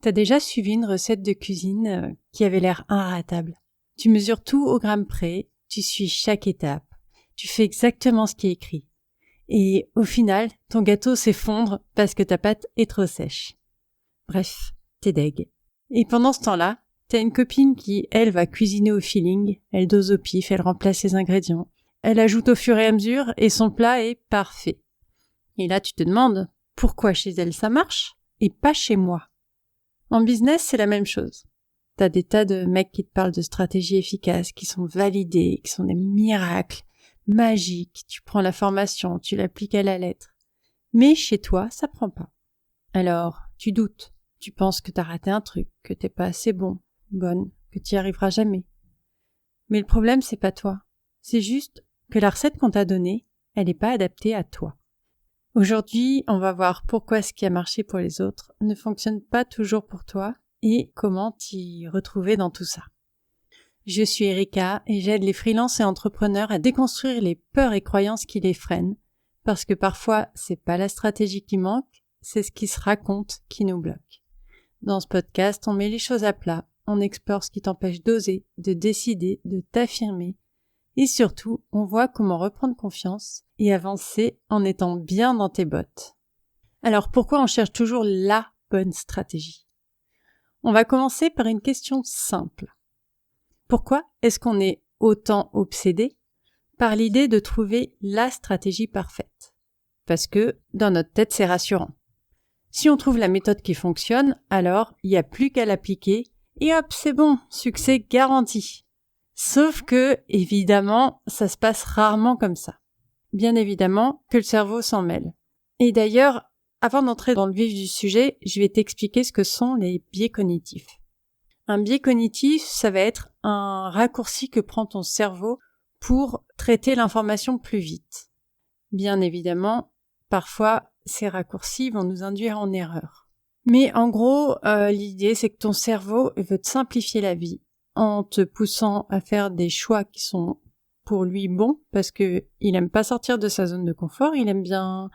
T'as déjà suivi une recette de cuisine qui avait l'air inratable. Tu mesures tout au gramme près, tu suis chaque étape, tu fais exactement ce qui est écrit. Et au final, ton gâteau s'effondre parce que ta pâte est trop sèche. Bref, t'es deg. Et pendant ce temps-là, t'as une copine qui, elle, va cuisiner au feeling, elle dose au pif, elle remplace les ingrédients, elle ajoute au fur et à mesure et son plat est parfait. Et là, tu te demandes pourquoi chez elle ça marche et pas chez moi. En business, c'est la même chose. T'as des tas de mecs qui te parlent de stratégies efficaces, qui sont validées, qui sont des miracles, magiques. Tu prends la formation, tu l'appliques à la lettre. Mais chez toi, ça prend pas. Alors, tu doutes. Tu penses que t'as raté un truc, que t'es pas assez bonne, que t'y arriveras jamais. Mais le problème, c'est pas toi. C'est juste que la recette qu'on t'a donnée, elle n'est pas adaptée à toi. Aujourd'hui, on va voir pourquoi ce qui a marché pour les autres ne fonctionne pas toujours pour toi et comment t'y retrouver dans tout ça. Je suis Erika et j'aide les freelances et entrepreneurs à déconstruire les peurs et croyances qui les freinent parce que parfois, c'est pas la stratégie qui manque, c'est ce qui se raconte qui nous bloque. Dans ce podcast, on met les choses à plat, on explore ce qui t'empêche d'oser, de décider, de t'affirmer. Et surtout, on voit comment reprendre confiance et avancer en étant bien dans tes bottes. Alors pourquoi on cherche toujours la bonne stratégie ? On va commencer par une question simple. Pourquoi est-ce qu'on est autant obsédé par l'idée de trouver la stratégie parfaite ? Parce que dans notre tête, c'est rassurant. Si on trouve la méthode qui fonctionne, alors il n'y a plus qu'à l'appliquer et hop, c'est bon, succès garanti. Sauf que, évidemment, ça se passe rarement comme ça. Bien évidemment que le cerveau s'en mêle. Et d'ailleurs, avant d'entrer dans le vif du sujet, je vais t'expliquer ce que sont les biais cognitifs. Un biais cognitif, ça va être un raccourci que prend ton cerveau pour traiter l'information plus vite. Bien évidemment, parfois, ces raccourcis vont nous induire en erreur. Mais en gros, l'idée, c'est que ton cerveau veut te simplifier la vie en te poussant à faire des choix qui sont pour lui bons, parce que il aime pas sortir de sa zone de confort, il aime bien...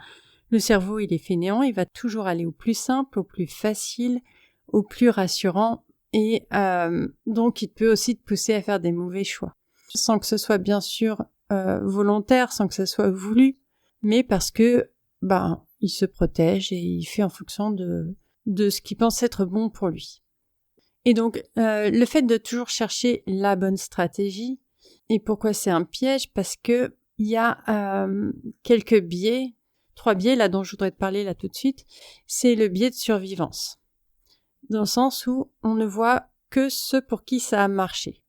Le cerveau, il est fainéant, il va toujours aller au plus simple, au plus facile, au plus rassurant, et donc il peut aussi te pousser à faire des mauvais choix. Sans que ce soit bien sûr volontaire, sans que ce soit voulu, mais parce que, il se protège et il fait en fonction de ce qu'il pense être bon pour lui. Et donc, le fait de toujours chercher la bonne stratégie, et pourquoi c'est un piège ? Parce que il y a quelques biais, 3 biais là dont je voudrais te parler là tout de suite. C'est le biais de survivance, dans le sens où on ne voit que ceux pour qui ça a marché,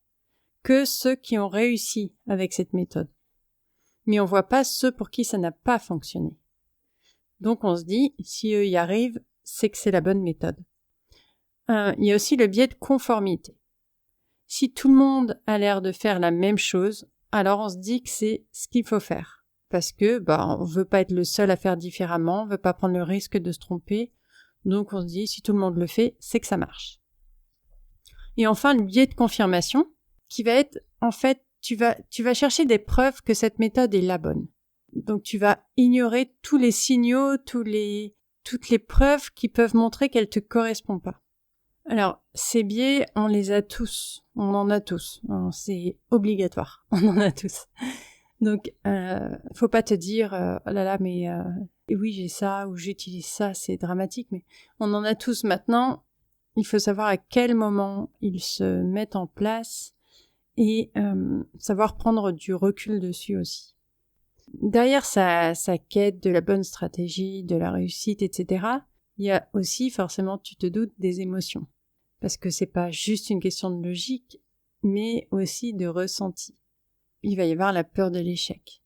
que ceux qui ont réussi avec cette méthode. Mais on voit pas ceux pour qui ça n'a pas fonctionné. Donc on se dit, si eux y arrivent, c'est que c'est la bonne méthode. Il y a aussi le biais de conformité. Si tout le monde a l'air de faire la même chose, alors on se dit que c'est ce qu'il faut faire. Parce que, on veut pas être le seul à faire différemment, on veut pas prendre le risque de se tromper. Donc on se dit, si tout le monde le fait, c'est que ça marche. Et enfin, le biais de confirmation, qui va être, en fait, tu vas chercher des preuves que cette méthode est la bonne. Donc tu vas ignorer tous les signaux, toutes les preuves qui peuvent montrer qu'elle te correspond pas. Alors, ces biais, on les a tous. On en a tous. C'est obligatoire. On en a tous. Donc, faut pas te dire, oh là là, mais oui, j'ai ça, ou j'utilise ça, c'est dramatique, mais on en a tous maintenant. Il faut savoir à quel moment ils se mettent en place et savoir prendre du recul dessus aussi. Derrière sa quête de la bonne stratégie, de la réussite, etc., il y a aussi, forcément, tu te doutes, des émotions. Parce que c'est pas juste une question de logique, mais aussi de ressenti. Il va y avoir la peur de l'échec.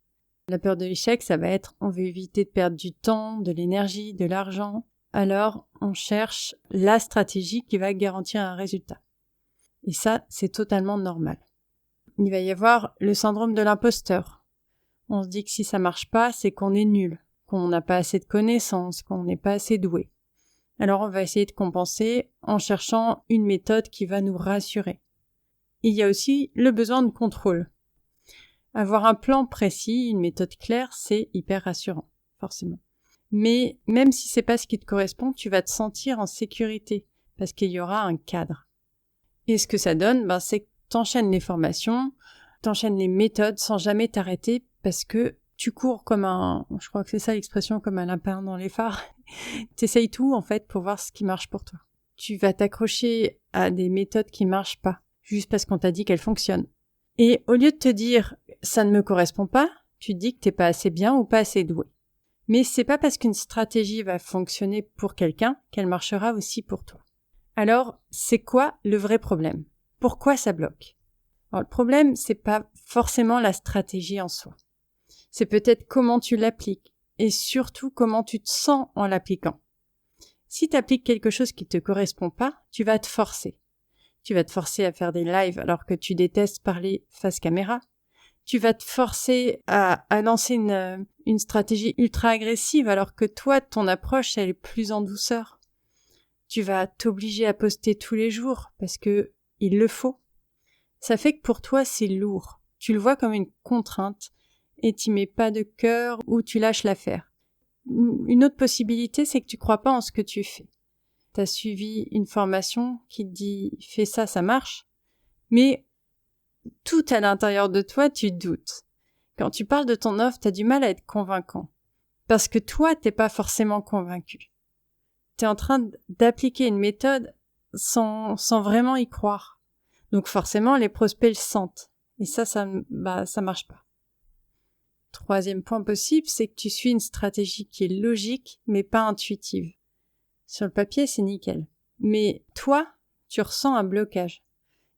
La peur de l'échec, ça va être, on veut éviter de perdre du temps, de l'énergie, de l'argent. Alors, on cherche la stratégie qui va garantir un résultat. Et ça, c'est totalement normal. Il va y avoir le syndrome de l'imposteur. On se dit que si ça marche pas, c'est qu'on est nul, qu'on n'a pas assez de connaissances, qu'on n'est pas assez doué. Alors on va essayer de compenser en cherchant une méthode qui va nous rassurer. Il y a aussi le besoin de contrôle. Avoir un plan précis, une méthode claire, c'est hyper rassurant, forcément. Mais même si c'est pas ce qui te correspond, tu vas te sentir en sécurité parce qu'il y aura un cadre. Et ce que ça donne, c'est que t'enchaînes les formations, t'enchaînes les méthodes sans jamais t'arrêter parce que tu cours je crois que c'est ça l'expression, comme un lapin dans les phares. T'essayes tout, en fait, pour voir ce qui marche pour toi. Tu vas t'accrocher à des méthodes qui marchent pas, juste parce qu'on t'a dit qu'elles fonctionnent. Et au lieu de te dire « ça ne me correspond pas », tu te dis que t'es pas assez bien ou pas assez doué. Mais c'est pas parce qu'une stratégie va fonctionner pour quelqu'un qu'elle marchera aussi pour toi. Alors, c'est quoi le vrai problème? Pourquoi ça bloque? Alors, le problème, c'est pas forcément la stratégie en soi. C'est peut-être comment tu l'appliques et surtout comment tu te sens en l'appliquant. Si tu appliques quelque chose qui te correspond pas, tu vas te forcer. Tu vas te forcer à faire des lives alors que tu détestes parler face caméra. Tu vas te forcer à lancer une stratégie ultra agressive alors que toi, ton approche, elle est plus en douceur. Tu vas t'obliger à poster tous les jours parce que il le faut. Ça fait que pour toi, c'est lourd. Tu le vois comme une contrainte et t'y mets pas de cœur ou tu lâches l'affaire. Une autre possibilité, c'est que tu crois pas en ce que tu fais. T'as suivi une formation qui te dit « fais ça, ça marche », mais tout à l'intérieur de toi, tu doutes. Quand tu parles de ton offre, t'as du mal à être convaincant. Parce que toi, t'es pas forcément convaincu. T'es en train d'appliquer une méthode sans vraiment y croire. Donc forcément, les prospects le sentent. Et ça marche pas. Troisième point possible, c'est que tu suis une stratégie qui est logique, mais pas intuitive. Sur le papier, c'est nickel. Mais toi, tu ressens un blocage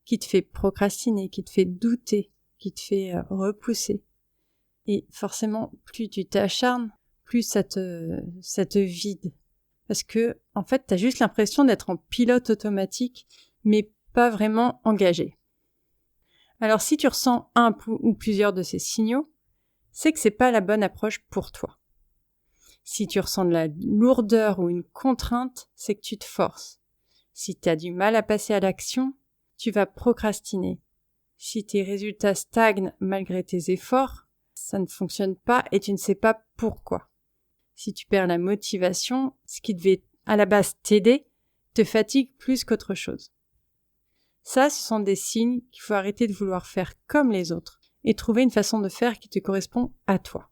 qui te fait procrastiner, qui te fait douter, qui te fait repousser. Et forcément, plus tu t'acharnes, plus ça te vide. Parce que, en fait, t'as juste l'impression d'être en pilote automatique, mais pas vraiment engagé. Alors, si tu ressens un ou plusieurs de ces signaux, c'est que c'est pas la bonne approche pour toi. Si tu ressens de la lourdeur ou une contrainte, c'est que tu te forces. Si tu as du mal à passer à l'action, tu vas procrastiner. Si tes résultats stagnent malgré tes efforts, ça ne fonctionne pas et tu ne sais pas pourquoi. Si tu perds la motivation, ce qui devait à la base t'aider, te fatigue plus qu'autre chose. Ça, ce sont des signes qu'il faut arrêter de vouloir faire comme les autres et trouver une façon de faire qui te correspond à toi.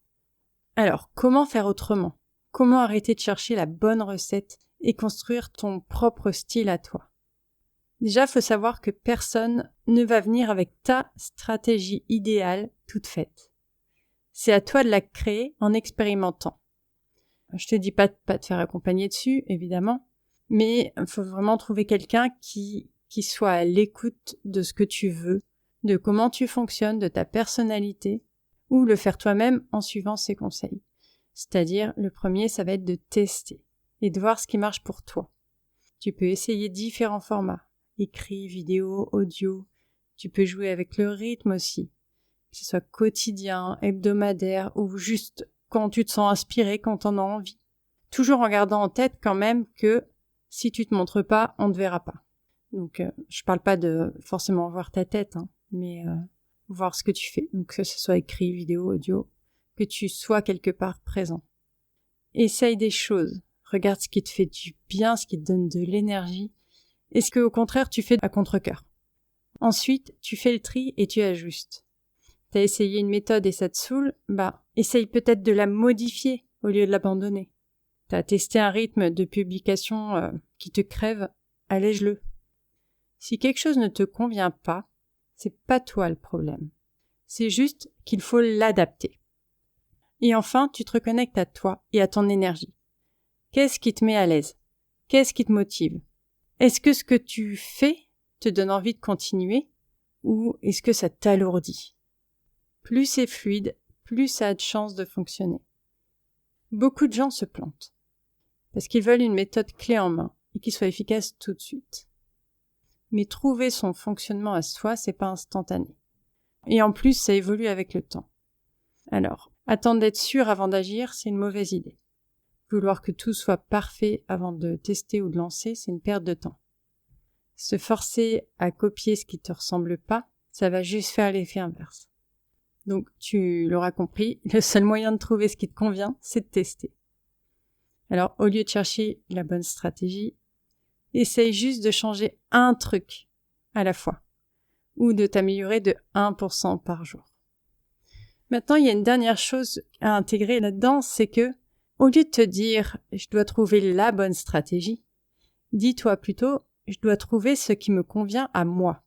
Alors, comment faire autrement? Comment arrêter de chercher la bonne recette et construire ton propre style à toi? Déjà, faut savoir que personne ne va venir avec ta stratégie idéale toute faite. C'est à toi de la créer en expérimentant. Je te dis pas de te faire accompagner dessus, évidemment, mais il faut vraiment trouver quelqu'un qui soit à l'écoute de ce que tu veux, de comment tu fonctionnes, de ta personnalité, ou le faire toi-même en suivant ses conseils. C'est-à-dire, le premier, ça va être de tester et de voir ce qui marche pour toi. Tu peux essayer différents formats, écrit, vidéo, audio. Tu peux jouer avec le rythme aussi, que ce soit quotidien, hebdomadaire ou juste quand tu te sens inspiré, quand t'en as envie. Toujours en gardant en tête quand même que si tu te montres pas, on ne te verra pas. Donc, je parle pas de forcément voir ta tête, mais voir ce que tu fais. Donc, que ce soit écrit, vidéo, audio, que tu sois quelque part présent. Essaye des choses. Regarde ce qui te fait du bien, ce qui te donne de l'énergie, et ce que, au contraire, tu fais à contre-cœur. Ensuite, tu fais le tri et tu ajustes. T'as essayé une méthode et ça te saoule, essaye peut-être de la modifier au lieu de l'abandonner. T'as testé un rythme de publication qui te crève, allège-le. Si quelque chose ne te convient pas, c'est pas toi le problème. C'est juste qu'il faut l'adapter. Et enfin, tu te reconnectes à toi et à ton énergie. Qu'est-ce qui te met à l'aise? Qu'est-ce qui te motive? Est-ce que ce que tu fais te donne envie de continuer ou est-ce que ça t'alourdit? Plus c'est fluide, plus ça a de chances de fonctionner. Beaucoup de gens se plantent parce qu'ils veulent une méthode clé en main et qui soit efficace tout de suite. Mais trouver son fonctionnement à soi, c'est pas instantané. Et en plus, ça évolue avec le temps. Alors, attendre d'être sûr avant d'agir, c'est une mauvaise idée. Vouloir que tout soit parfait avant de tester ou de lancer, c'est une perte de temps. Se forcer à copier ce qui te ressemble pas, ça va juste faire l'effet inverse. Donc, tu l'auras compris, le seul moyen de trouver ce qui te convient, c'est de tester. Alors, au lieu de chercher la bonne stratégie, Essaye juste de changer un truc à la fois ou de t'améliorer de 1% par jour. Maintenant, il y a une dernière chose à intégrer là-dedans, c'est que au lieu de te dire « je dois trouver la bonne stratégie », dis-toi plutôt « je dois trouver ce qui me convient à moi ».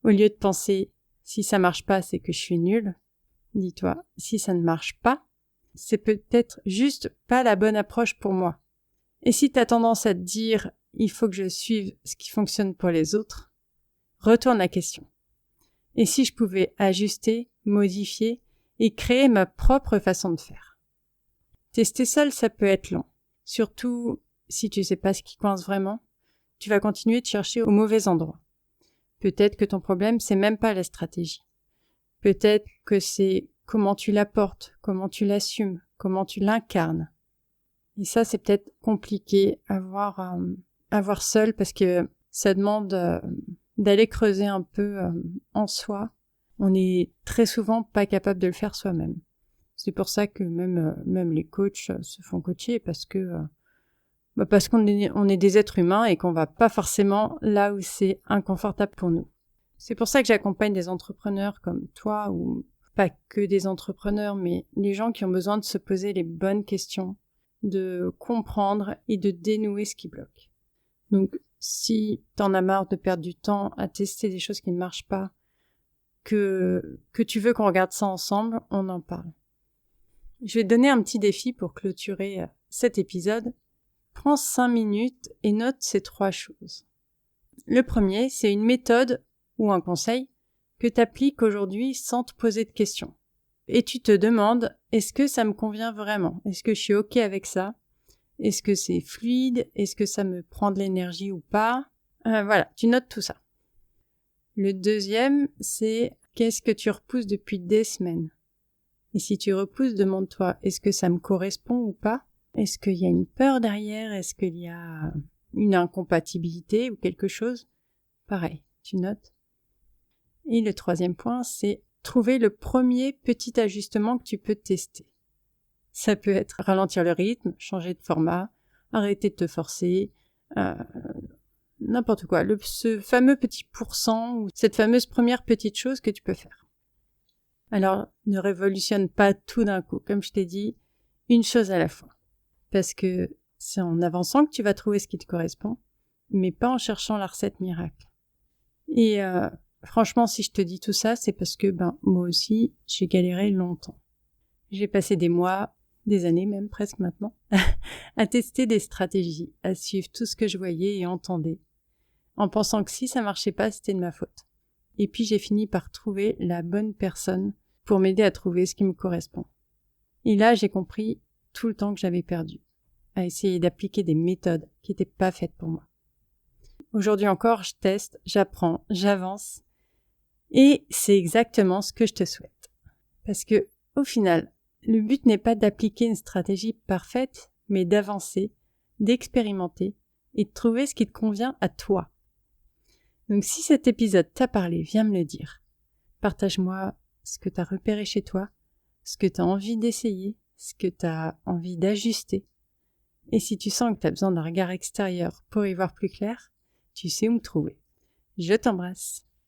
Au lieu de penser « si ça marche pas, c'est que je suis nul », dis-toi « si ça ne marche pas, c'est peut-être juste pas la bonne approche pour moi ». Et si tu as tendance à te dire « il faut que je suive ce qui fonctionne pour les autres », retourne la question. Et si je pouvais ajuster, modifier et créer ma propre façon de faire? Tester seul, ça peut être long. Surtout si tu sais pas ce qui coince vraiment, tu vas continuer de chercher au mauvais endroit. Peut-être que ton problème, c'est même pas la stratégie. Peut-être que c'est comment tu l'apportes, comment tu l'assumes, comment tu l'incarnes. Et ça, c'est peut-être compliqué à voir seul parce que ça demande d'aller creuser un peu en soi. On est très souvent pas capable de le faire soi-même. C'est pour ça que même les coachs se font coacher parce qu'on est des êtres humains et qu'on va pas forcément là où c'est inconfortable pour nous. C'est pour ça que j'accompagne des entrepreneurs comme toi ou pas que des entrepreneurs, mais les gens qui ont besoin de se poser les bonnes questions, de comprendre et de dénouer ce qui bloque. Donc, si t'en as marre de perdre du temps à tester des choses qui ne marchent pas, que tu veux qu'on regarde ça ensemble, on en parle. Je vais te donner un petit défi pour clôturer cet épisode. Prends 5 minutes et note ces 3 choses. Le premier, c'est une méthode ou un conseil que tu appliques aujourd'hui sans te poser de questions. Et tu te demandes, est-ce que ça me convient vraiment? Est-ce que je suis OK avec ça? Est-ce que c'est fluide? Est-ce que ça me prend de l'énergie ou pas? Voilà, tu notes tout ça. Le deuxième, c'est qu'est-ce que tu repousses depuis des semaines? Et si tu repousses, demande-toi, est-ce que ça me correspond ou pas? Est-ce qu'il y a une peur derrière? Est-ce qu'il y a une incompatibilité ou quelque chose? Pareil, tu notes. Et le troisième point, c'est trouver le premier petit ajustement que tu peux tester. Ça peut être ralentir le rythme, changer de format, arrêter de te forcer, n'importe quoi. Ce fameux petit pourcent ou cette fameuse première petite chose que tu peux faire. Alors, ne révolutionne pas tout d'un coup. Comme je t'ai dit, une chose à la fois. Parce que c'est en avançant que tu vas trouver ce qui te correspond, mais pas en cherchant la recette miracle. Et franchement, si je te dis tout ça, c'est parce que moi aussi, j'ai galéré longtemps. J'ai passé des mois, des années même presque maintenant, à tester des stratégies, à suivre tout ce que je voyais et entendais, en pensant que si ça marchait pas, c'était de ma faute. Et puis j'ai fini par trouver la bonne personne pour m'aider à trouver ce qui me correspond. Et là, j'ai compris tout le temps que j'avais perdu, à essayer d'appliquer des méthodes qui n'étaient pas faites pour moi. Aujourd'hui encore, je teste, j'apprends, j'avance, et c'est exactement ce que je te souhaite. Parce que, au final, le but n'est pas d'appliquer une stratégie parfaite, mais d'avancer, d'expérimenter et de trouver ce qui te convient à toi. Donc si cet épisode t'a parlé, viens me le dire. Partage-moi ce que tu as repéré chez toi, ce que tu as envie d'essayer, ce que tu as envie d'ajuster. Et si tu sens que tu as besoin d'un regard extérieur pour y voir plus clair, tu sais où me trouver. Je t'embrasse.